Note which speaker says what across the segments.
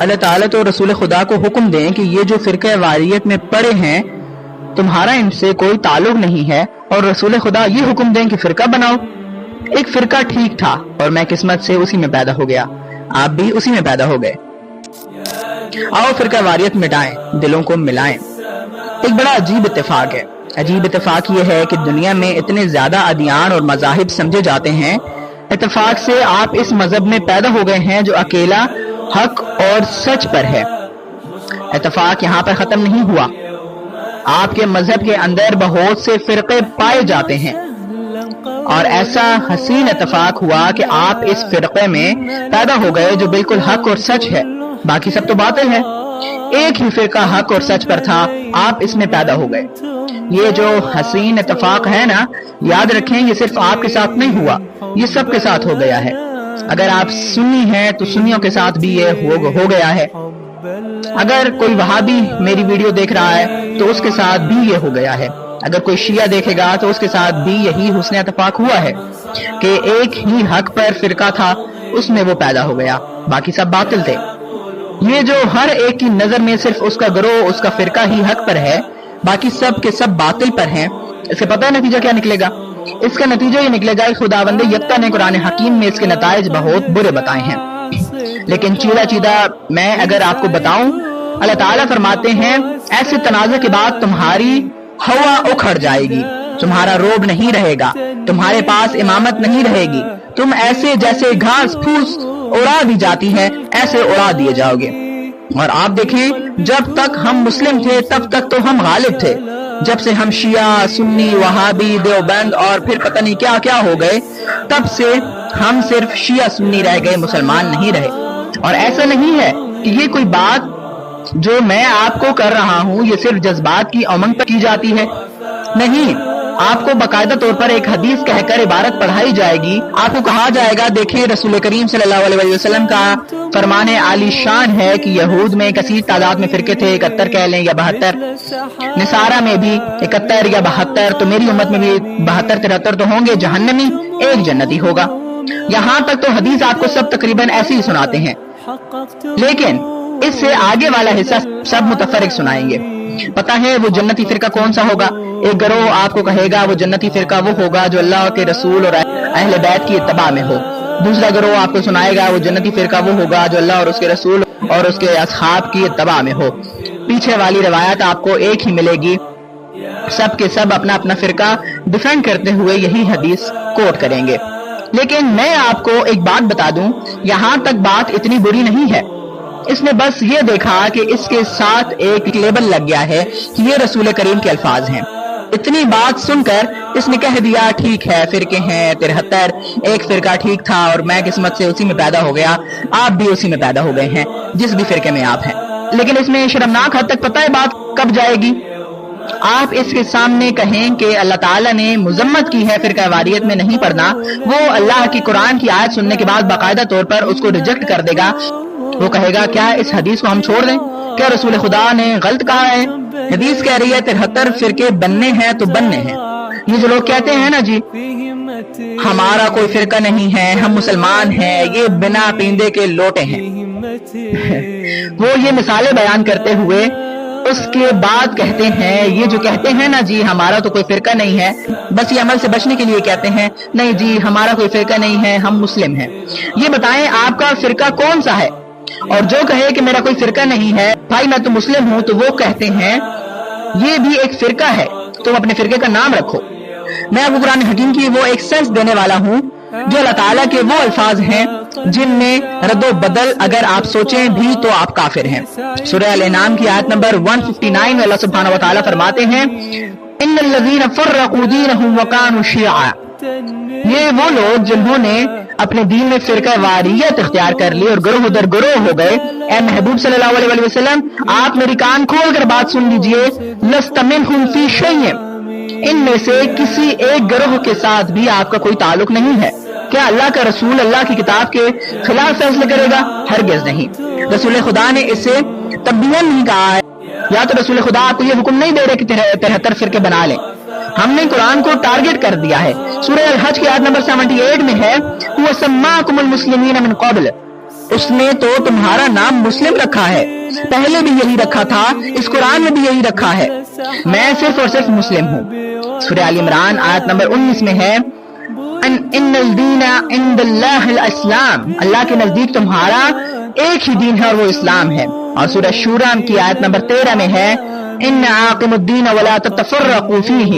Speaker 1: اللہ تعالیٰ تو رسول خدا کو حکم دیں کہ یہ جو فرقہ واریت میں پڑے ہیں تمہارا ان سے کوئی تعلق نہیں ہے، اور رسول خدا یہ حکم دیں کہ فرقہ بناؤ۔ ایک فرقہ ٹھیک تھا اور میں قسمت سے اسی میں پیدا ہو گیا، آپ بھی اسی میں پیدا ہو گئے۔ آؤ فرقہ واریت مٹائیں، دلوں کو ملائیں۔ ایک بڑا عجیب اتفاق ہے۔ عجیب اتفاق یہ ہے کہ دنیا میں اتنے زیادہ ادیان اور مذاہب سمجھے جاتے ہیں، اتفاق سے آپ اس مذہب میں پیدا ہو گئے ہیں جو اکیلا حق اور سچ پر ہے۔ اتفاق یہاں پر ختم نہیں ہوا، آپ کے مذہب کے اندر بہت سے فرقے پائے جاتے ہیں، اور ایسا حسین اتفاق ہوا کہ آپ اس فرقے میں پیدا ہو گئے جو بالکل حق اور سچ ہے، باقی سب تو باطل ہے۔ ایک ہی فرقہ حق اور سچ پر تھا، آپ اس میں پیدا ہو گئے۔ یہ جو حسین اتفاق ہے نا، یاد رکھیں یہ صرف آپ کے ساتھ نہیں ہوا، یہ سب کے ساتھ ہو گیا ہے۔ اگر آپ سنی ہیں تو سنیوں کے ساتھ بھی یہ ہو گیا ہے، اگر کوئی وہابی میری ویڈیو دیکھ رہا ہے تو اس کے ساتھ بھی یہ ہو گیا ہے، اگر کوئی شیعہ دیکھے گا تو اس کے ساتھ بھی یہی حسن اتفاق ہوا ہے کہ ایک ہی حق پر فرقہ تھا، اس میں وہ پیدا ہو گیا، باقی سب باطل تھے۔ یہ جو ہر ایک کی نظر میں صرف اس کا گروہ، اس کا فرقہ ہی حق پر ہے، باقی سب کے سب باطل پر ہیں، اس سے پتہ ہے نتیجہ کیا نکلے گا؟ اس کا نتیجہ یہ نکلے گا کہ خداوند یکتا نے قرآن حکیم میں اس کے نتائج بہت برے بتائے ہیں۔ لیکن چیدہ میں اگر آپ کو بتاؤں، اللہ تعالیٰ فرماتے ہیں ایسے تنازع کے بعد تمہاری ہوا اکھڑ جائے گی، تمہارا روب نہیں رہے گا، تمہارے پاس امامت نہیں رہے گی، تم ایسے جیسے گھاس پھوس اڑا دی جاتی ہے ایسے اڑا دیے جاؤ گے۔ اور آپ دیکھیں جب تک ہم مسلم تھے تب تک تو ہم غالب تھے، جب سے ہم شیعہ، سنی، وہابی، دیوبند اور پھر پتہ نہیں کیا کیا ہو گئے، تب سے ہم صرف شیعہ سنی رہ گئے، مسلمان نہیں رہے۔ اور ایسا نہیں ہے کہ یہ کوئی بات جو میں آپ کو کر رہا ہوں یہ صرف جذبات کی امنگ پر کی جاتی ہے، نہیں، آپ کو باقاعدہ طور پر ایک حدیث کہہ کر عبارت پڑھائی جائے گی، آپ کو کہا جائے گا دیکھیں رسول کریم صلی اللہ علیہ وسلم کا فرمان عالی شان ہے کہ یہود میں کثیر تعداد میں فرقے تھے، 71 کہہ لیں یا 72، نصارہ میں بھی 71 یا 72، تو میری امت میں بھی 72 73 تو ہوں گے، جہنمی ایک جنتی ہوگا۔ یہاں تک تو حدیث آپ کو سب تقریباً ایسے ہی سناتے ہیں، لیکن اس سے آگے والا حصہ سب متفرق سنائیں گے۔ پتہ ہے وہ جنتی فرقہ کون سا ہوگا؟ ایک گروہ آپ کو کہے گا وہ جنتی فرقہ وہ ہوگا جو اللہ کے رسول اور اہل بیت کی اتباع میں ہو، دوسرا گروہ آپ کو سنائے گا وہ جنتی فرقہ وہ ہوگا جو اللہ اور اس کے رسول اور اس کے اصحاب کی اتباع میں ہو۔ پیچھے والی روایت آپ کو ایک ہی ملے گی، سب کے سب اپنا اپنا فرقہ ڈیفینڈ کرتے ہوئے یہی حدیث کوٹ کریں گے۔ لیکن میں آپ کو ایک بات بتا دوں، یہاں تک بات اتنی بری نہیں ہے، اس نے بس یہ دیکھا کہ اس کے ساتھ ایک لیبل لگ گیا ہے کہ یہ رسول کریم کے الفاظ ہیں۔ اتنی بات سن کر اس نے کہہ دیا ٹھیک ہے فرقے ہیں 73، ایک فرقہ ٹھیک تھا اور میں قسمت سے اسی میں پیدا ہو گیا، آپ بھی اسی میں پیدا ہو گئے ہیں جس بھی فرقے میں آپ ہیں۔ لیکن اس میں شرمناک حد تک پتہ ہے بات کب جائے گی؟ آپ اس کے سامنے کہیں کہ اللہ تعالیٰ نے مذمت کی ہے فرقہ واریت میں نہیں پڑھنا، وہ اللہ کی قرآن کی آیت سننے کے بعد باقاعدہ طور پر اس کو ریجیکٹ کر دے گا، وہ کہے گا کیا اس حدیث کو ہم چھوڑ دیں؟ کیا رسول خدا نے غلط کہا ہے؟ حدیث کہہ رہی ہے 73 فرقے بننے ہیں تو بننے ہیں۔ یہ جو لوگ کہتے ہیں نا جی ہمارا کوئی فرقہ نہیں ہے، ہم مسلمان ہیں، یہ بنا پیندے کے لوٹے ہیں، وہ یہ مثالیں بیان کرتے ہوئے اس کے بعد کہتے ہیں، یہ جو کہتے ہیں نا جی ہمارا تو کوئی فرقہ نہیں ہے، بس یہ عمل سے بچنے کے لیے کہتے ہیں نہیں جی ہمارا کوئی فرقہ نہیں ہے، ہم مسلم ہیں۔ یہ بتائیں آپ کا فرقہ کون سا ہے؟ اور جو کہے کہ میرا کوئی فرقہ نہیں ہے بھائی میں تو مسلم ہوں، تو وہ کہتے ہیں یہ بھی ایک فرقہ ہے، تم اپنے فرقے کا نام رکھو۔ میں ابو قرآن حکیم کی وہ ایک سینس دینے والا ہوں جو اللہ تعالیٰ کے وہ الفاظ ہیں جن میں رد و بدل اگر آپ سوچیں بھی تو آپ کافر ہیں۔ سورہ الانعام کی آیت نمبر 159 میں اللہ سبحانہ و تعالیٰ فرماتے ہیں ان الذین فرقوا دینہم وکانوا شیعا، یہ وہ لوگ جنہوں نے اپنے دین میں فرقہ واریت اختیار کر لی اور گروہ در گروہ ہو گئے۔ اے محبوب صلی اللہ علیہ وسلم آپ میری کان کھول کر بات سن لیجئے، لست منہم فی شیء، ان میں سے کسی ایک گروہ کے ساتھ بھی آپ کا کوئی تعلق نہیں ہے۔ کیا اللہ کا رسول اللہ کی کتاب کے خلاف فیصلہ کرے گا؟ ہرگز نہیں۔ رسول خدا نے اسے تبیین نہیں کہا ہے، یا تو رسول خدا آپ کو یہ حکم نہیں دے رہے کہ 73 فرقے بنا لیں، ہم نے قرآن کو ٹارگٹ کر دیا ہے۔ سورہ الحج کی آیت نمبر 78 میں ہے وَسَمَّاكُمُ الْمُسْلِمِينَ مِنْ قَبْلِ، اس نے تو تمہارا نام مسلم رکھا ہے، پہلے بھی یہی رکھا تھا، اس قرآن میں بھی یہی رکھا ہے، میں صرف اور صرف مسلم ہوں۔ سورہ آل عمران آیت نمبر 19 میں ہے ان الدین عند اللہ الاسلام، اللہ کے نزدیک تمہارا ایک ہی دین ہے اور وہ اسلام ہے۔ اور سورہ شورى کی آیت نمبر 13 میں ہے ان عاقم الدین ولا تتفرقوا فیہ،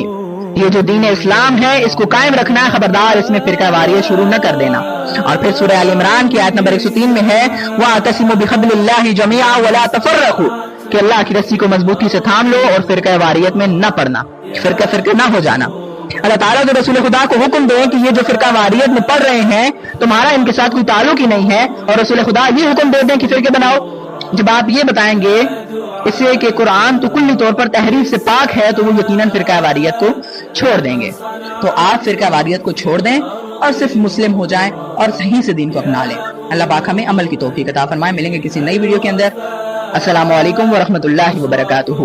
Speaker 1: یہ جو دین اسلام ہے اس کو قائم رکھنا ہے، خبردار اس میں فرقہ واریت شروع نہ کر دینا۔ اور پھر سورہ آل عمران کی آیت نمبر 103 میں ہے وَاعْتَصِمُوا بِحَبْلِ اللَّهِ جَمِيعًا وَلَا تَفَرَّقُوا، کہ اللہ کی رسی کو مضبوطی سے تھام لو اور فرقہ واریت میں نہ پڑنا، فرقہ نہ ہو جانا۔ اللہ تعالیٰ جو رسول خدا کو حکم دے کہ یہ جو فرقہ واریت میں پڑھ رہے ہیں تمہارا ان کے ساتھ کوئی تعلق ہی نہیں ہے، اور رسول خدا یہ حکم دے دیں کہ فرقے بناؤ، جب آپ یہ بتائیں گے اس سے کہ قرآن تو کلی طور پر تحریف سے پاک ہے تو وہ یقیناً فرقہ واریت کو چھوڑ دیں گے۔ تو آپ فرقہ واریت کو چھوڑ دیں اور صرف مسلم ہو جائیں اور صحیح سے دین کو اپنا لیں۔ اللہ پاک ہمیں عمل کی توفیق عطا فرمائے۔ ملیں گے کسی نئی ویڈیو کے اندر۔ السلام علیکم ورحمۃ اللہ وبرکاتہ۔